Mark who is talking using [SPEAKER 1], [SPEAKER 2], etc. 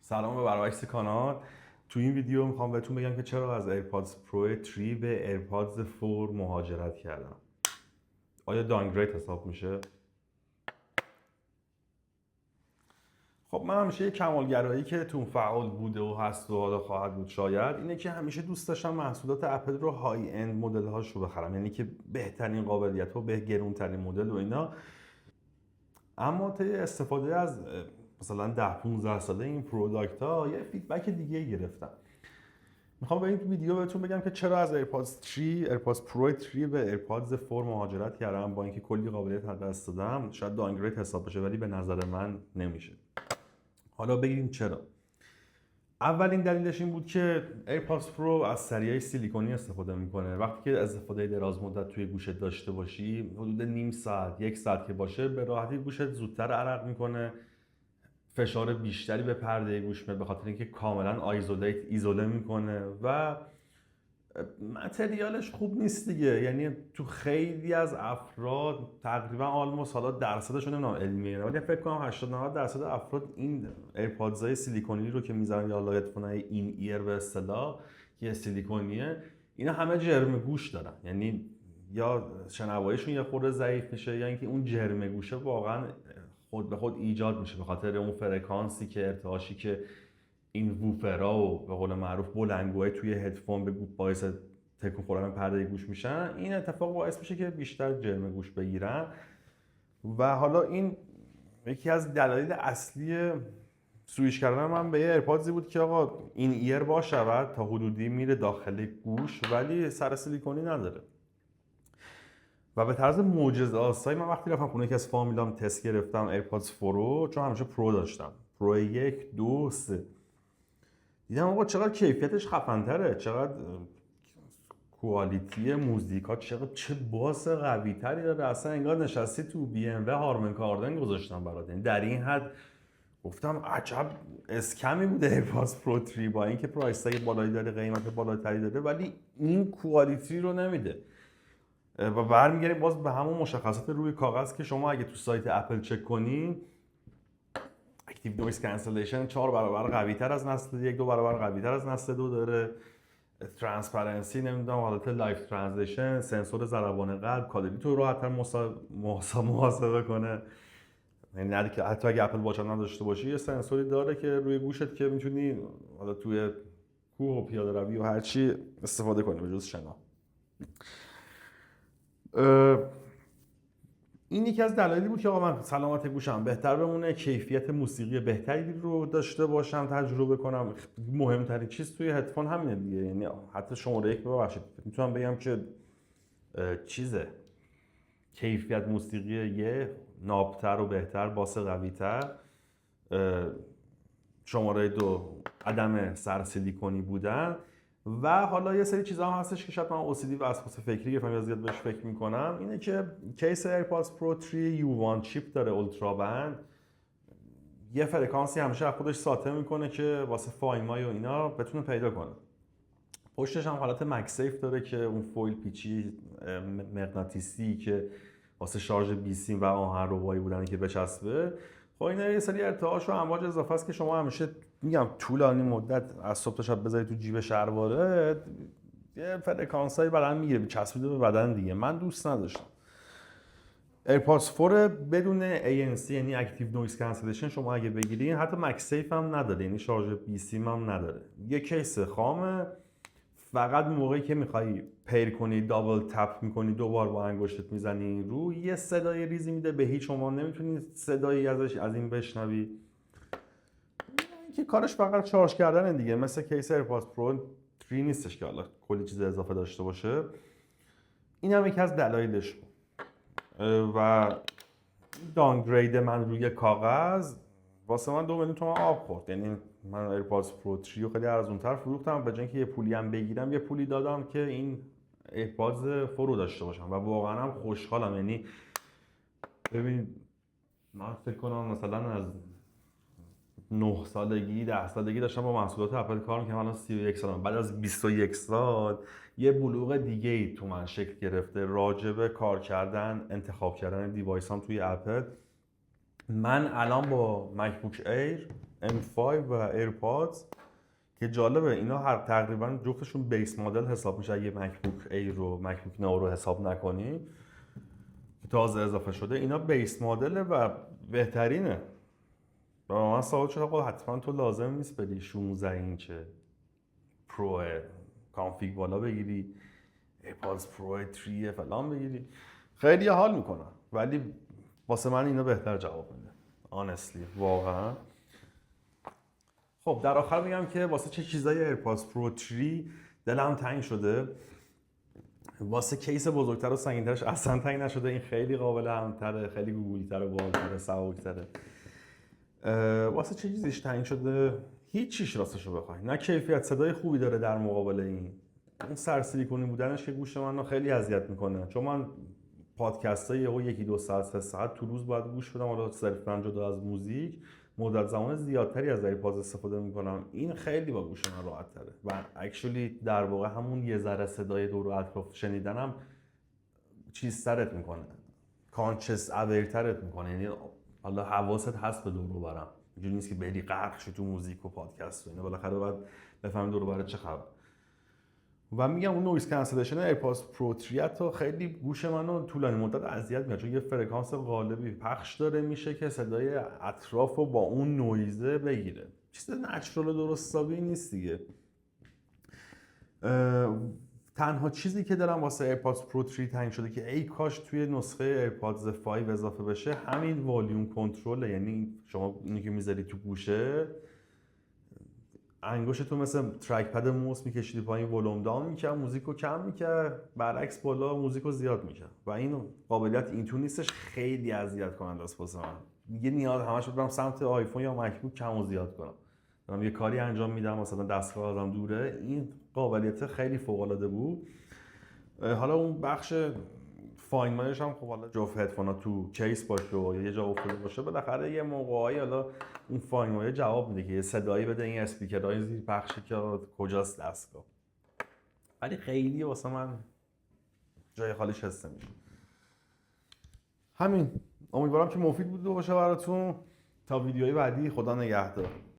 [SPEAKER 1] سلام به برعکس کانال. تو این ویدیو میخوام بهتون بگم که چرا از ایرپادز پرو 3 به ایرپادز 4 مهاجرت کردم. آیا دانگرید حساب میشه؟ خب من همیشه یه کمالگرایی که تو فعال بوده و هست و حالا خواهد بود شاید اینه که همیشه دوست داشتم محصولات اپل رو های اند مدل هاش رو بخرم، یعنی که بهترین قابلیت و گرونترین مدل و اینا. اما طی استفاده از مثلا 10-15 ساله این پروداکت ها یه فیدبک دیگه گرفتم. میخوام به این ویدیو بهتون بگم که چرا از ایرپادز پرو 3 به ایرپادز 4 مهاجرت کردم، با اینکه کلی قابلیت از دست دادم. شاید دانگرید حساب بشه ولی به نظر من نمیشه. حالا بگیم چرا. اولین دلیلش این بود که ایرپادز پرو از سریای سیلیکونی استفاده میکنه. وقتی که استفاده دراز مدت توی گوشت داشته باشی، حدود نیم ساعت 1 ساعت که باشه، به راحتی گوشت زودتر عرق میکنه، فشار بیشتری به پرده گوش میاد به خاطر اینکه کاملا ایزوله میکنه و متریالش خوب نیست دیگه. یعنی تو خیلی از افراد تقریبا آلموس، حالا درصدش نمیدونم علمیه ولی فکر کنم 80-90% افراد این ایرپادزای سیلیکونی رو که میذارن یا هدفونای این ایر به اصطلاح که سیلیکونیه، اینا همه جرم گوش دارن. یعنی یا شنواییشون یه خورده ضعیف میشه یا اینکه اون جرم گوشه واقعا خود به خود ایجاد میشه به خاطر اون فرکانسی که ارتعاشی که این ووفرها و به قول معروف بلندگوهای توی هدفون به باعث تکون خوردن پرده گوش میشن. این اتفاق باعث میشه که بیشتر جرم گوش بگیرن و حالا این یکی از دلایل اصلی سویش کردن من به یه ایرپادزی بود که آقا این ایر با شود تا حدودی میره داخل گوش ولی سر سیلیکونی نداره. و به طرز معجزه آسایی من وقتی رفتم خونه که از فامیلام تست گرفتم ایرپادز پرو، چون همیشه پرو داشتم، پرو 1 2 3، دیدم آقا چقدر کیفیتش خفن‌تره، چقدر کوالیتی موزیکا چه باس قوی تری داره. اصلا انگار نشستی تو بی ام و هارمن کاردن گذاشتم برات. یعنی در این حد گفتم عجب اسکمی بوده ایرپادز پرو 3 با اینکه پرایس تگ بالایی داره، قیمت بالاتری داره، ولی این کوالیتی رو نمیده. و برمیگردیم باز به همون مشخصات روی کاغذ که شما اگه تو سایت اپل چک کنی، اکتیو نویز کانسلیشن 4 برابر قوی تر از نسل 1، 2 برابر قوی تر از نسل 2 داره. ترانسپرنسی، نمیدونم حالت لایف ترانزیشن، سنسور ضربان قلب، کالری تو راحت‌تر محاسبه کنه. یعنی نه که حتی اگه اپل واچ نداشته باشی یه سنسوری داره که روی گوشت که میتونی حالا توی کوه و پیاده روی و هر چی استفاده کنی به جز شنا. این یکی از دلایلی بود که آقا من سلامت گوشم بهتر بمونه، کیفیت موسیقی بهتری رو داشته باشم، تجربه کنم. مهمترین چیز توی هدفون همینه دیگه. یعنی حتی شماره یک ببخشید میتونم بگم که چیزه کیفیت موسیقی یه نابتر و بهتر، باس قوی‌تر. شماره 2 عدم سر سیلیکونی بودن. و حالا یه سری چیزا هم هستش که شاید من OCD و وسواس فکری گرفتم یا زیاد بهش فکر میکنم، اینه که کیس ایرپادز پرو 3 U1 چیپ داره، اولترا بند، یه فرکانسی همیشه از خودش ساطع میکنه که واسه فایمای و اینا بتونه پیدا کنه. پشتش هم حالت مکسیف داره که اون فویل پیچی مغناطیسی که واسه شارژ بیسیم و آهن ربایی بودن که بچسبه. خب اینا یه سری ارتعاش و امواج اضافه است که شما همیشه میگم طولانی مدت از صبح تا شب بذاری تو جیب شلوارت، یه فرکانسای بدن میگیره، چسبیده به بدن دیگه. من دوست نداشتم. ایرپادز 4 بدون ANC یعنی اکتیو نویز کانسلیشن شما اگه بگیرین، حتی مکسیف هم نداره، یعنی شارژ بیسیم هم نداره. یه کیس خامه، فقط موقعی که میخوای پیر کنی دابل تپ میکنی، دوبار با انگشتت میزنی رو، یه صدای ریزی میده، به هیچ شما نمیتونی صدایی ازش از این بشنوی. که کارش فقط شارژ کردن دیگه، مثل کیس ایرپادز پرو 3 نیستش که حالا کلی چیز اضافه داشته باشه. این هم یکی از دلایلش بود. و دانگرید من روی کاغذ واسه من 2 میلیون تومان آب خورد. یعنی من ایرپادز پرو 3 رو خیلی ارزان‌تر فروختم، به جای اینکه یه پولی هم بگیرم یه پولی دادم که این ایرپادز 4 رو داشته باشم و واقعا هم خوشحالم. یعنی ببین من فکر کنم مثلا از 9 سالگی 10 سالگی داشتم با محصولات اپل کار می‌کردم، الان 31 سالم. بعد از 21 سال یه بلوغ دیگه ای تو من شکل گرفته راجب کار کردن، انتخاب کردن دیوایس هم توی اپل. من الان با مکبوک ایر M5 و ایرپادز که جالبه اینا هر تقریبا جفتشون بیس مدل حساب میشه اگه مکبوک ایر رو مکبوک نو رو حساب نکنی که تازه اضافه شده. اینا بیس مدله و بهترینه. و من سوال شد آقا حتما تو لازم نیست بدی 16 اینچه پرو کانفیگ بالا بگیری، ایرپادز پرو 3 فلان بگیری. خیلی حال میکنن ولی واسه من اینا بهتر جواب میده honestly واقعا. خب در آخر میگم که واسه چه چیزای ایرپادز پرو 3 دلم تنگ شده. واسه کیس بزرگتر و سنگین‌ترش اصلا تنگ نشده. این خیلی قابل همتره، خیلی گوگلی‌تره، بالاتره، سبک‌تره. واسه چه چیزیش تنگ شده؟ هیچ چیش راستشو بخوای. نه کیفیت صدای خوبی داره در مقابل این سر سیلیکونی بودنش که گوش منو خیلی اذیت میکنه. چون من پادکستای یکی 2 ساعت 3 ساعت تو روز باید گوش بدم، حالا صرفاً جدا از موزیک مدت زمان زیادتری از ایرپادز استفاده میکنم. این خیلی با گوش من راحت تره و اکچولی در واقع همون یه ذره صدای دور و اطراف شنیدنم چیز ترت میکنه، کانشس اورترت میکنه. یعنی حالا حواست هست به دور و برم، اینجوری نیست که بری غرق شی تو موزیک و پادکست و اینا. بالاخره باید بفهمی دور و برت چه خبر. و میگم اون نویز کانسلیشن ایرپادز پرو 3 تا خیلی گوش منو طولانی مدت اذیت میکنه، چون یه فرکانس قالبی پخش داره میشه که صدای اطراف رو با اون نویزه بگیره. چیز نچرال و درست حسابی نیست دیگه. تنها چیزی که دارم واسه ایرپادز پرو 3 تنگ شده که ای کاش توی نسخه ایرپادز 5 اضافه بشه، همین والیوم کنترل. یعنی شما اینی که میذاری تو گوشه، انگشتتو مثل ترک پد موس میکشیدی پایین، ولوم داون میکرد، موزیکو کم میکرد، برعکس بالا موزیکو زیاد میکرد. و این قابلیت این تو نیستش، خیلی اذیت کننده است واسه من. دیگه نیاز همش برم سمت آیفون یا مکبوک کم و زیاد کنم. دارم یه کاری انجام میدم مثلا دستگاه ازم دوره، این قابلیت خیلی فوق العاده بود. حالا اون بخش فاینمایش هم خب حالا جفت هدفونا تو کیس باشه و یه جا افتاده باشه، بالاخره یه موقعی حالا اون فاینمای جواب میده که یه صدایی بده این اسپیکرهای زیر پخشی که کجاست دستگاه. ولی خیلی واسه من جای خالیش حس نمیشه. همین، امیدوارم که مفید بوده باشه براتون. تا ویدیوهای بعدی، خدا نگهدار.